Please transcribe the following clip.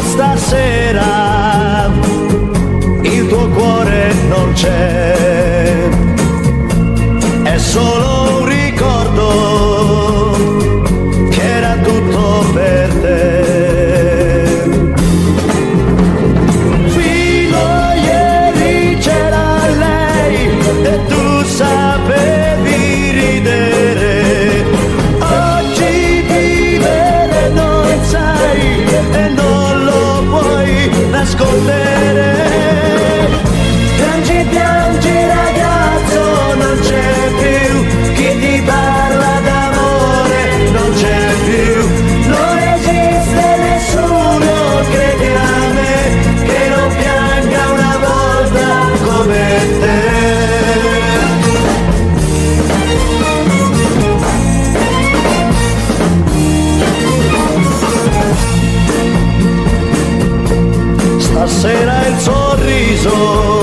stasera il tuo cuore non c'è, è solo un ricordo che era tutto per te. Fino a ieri c'era lei e tu sapevi ridere, oggi vivere non sai e non lo puoi nascondere. Piangi, piangi ragazzo, non c'è più chi ti parla d'amore, non c'è più, non esiste nessuno, credi a me, che non pianga una volta come te. Stasera il sorriso